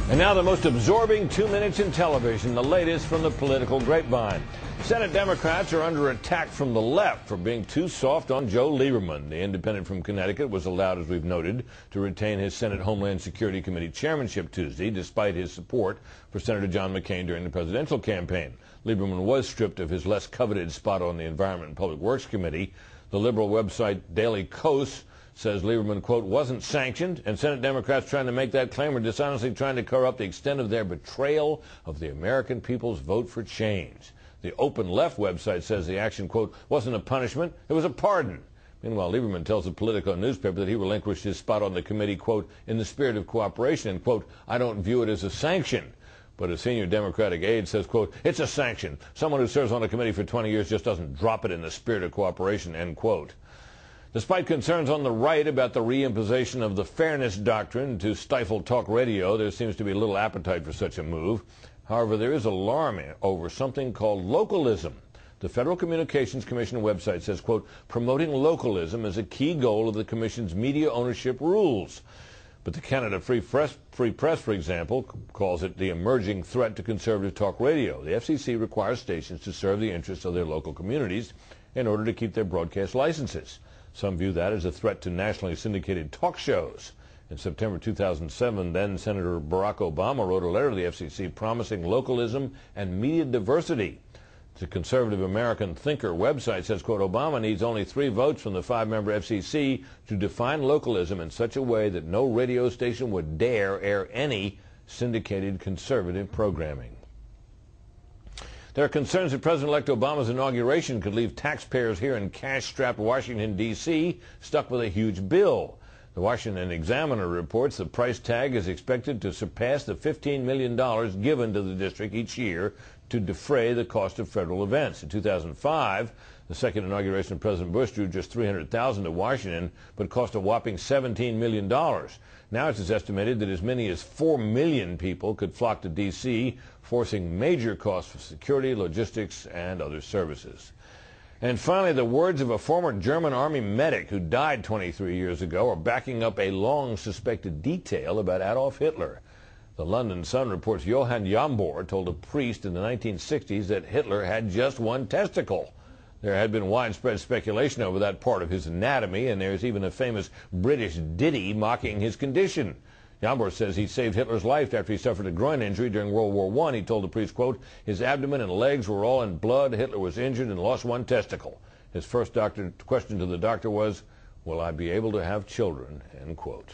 And now the most absorbing 2 minutes in television, the latest from the political grapevine. Senate Democrats are under attack from the left for being too soft on Joe Lieberman. The independent from Connecticut was allowed, as we've noted, to retain his Senate Homeland Security Committee chairmanship Tuesday, despite his support for Senator John McCain during the presidential campaign. Lieberman was stripped of his less coveted spot on the Environment and Public Works Committee. The liberal website Daily Kos says Lieberman, quote, wasn't sanctioned, and Senate Democrats trying to make that claim are dishonestly trying to cover up the extent of their betrayal of the American people's vote for change. The Open Left website says the action, quote, wasn't a punishment, it was a pardon. Meanwhile, Lieberman tells the Politico newspaper that he relinquished his spot on the committee, quote, in the spirit of cooperation, and, quote, I don't view it as a sanction. But a senior Democratic aide says, quote, it's a sanction. Someone who serves on a committee for 20 years just doesn't drop it in the spirit of cooperation, end quote. Despite concerns on the right about the reimposition of the fairness doctrine to stifle talk radio, there seems to be little appetite for such a move. However, there is alarm over something called localism. The Federal Communications Commission website says, quote, promoting localism is a key goal of the Commission's media ownership rules. But the Canada Free Press, for example, calls it the emerging threat to conservative talk radio. The FCC requires stations to serve the interests of their local communities in order to keep their broadcast licenses. Some view that as a threat to nationally syndicated talk shows. In September 2007, then-Senator Barack Obama wrote a letter to the FCC promising localism and media diversity. The Conservative American Thinker website says, quote, Obama needs only 3 votes from the 5-member FCC to define localism in such a way that no radio station would dare air any syndicated conservative programming. There are concerns that President-elect Obama's inauguration could leave taxpayers here in cash-strapped Washington, D.C. stuck with a huge bill. The Washington Examiner reports the price tag is expected to surpass the $15 million given to the district each year to defray the cost of federal events. In 2005, the second inauguration of President Bush drew just $300,000 to Washington, but cost a whopping $17 million. Now it is estimated that as many as 4 million people could flock to D.C., forcing major costs for security, logistics, and other services. And finally, the words of a former German army medic who died 23 years ago are backing up a long-suspected detail about Adolf Hitler. The London Sun reports Johann Jambor told a priest in the 1960s that Hitler had just one testicle. There had been widespread speculation over that part of his anatomy, and there's even a famous British ditty mocking his condition. Jambor says he saved Hitler's life after he suffered a groin injury during World War I. He told the priest, quote, his abdomen and legs were all in blood. Hitler was injured and lost one testicle. His first question to the doctor was, will I be able to have children, end quote.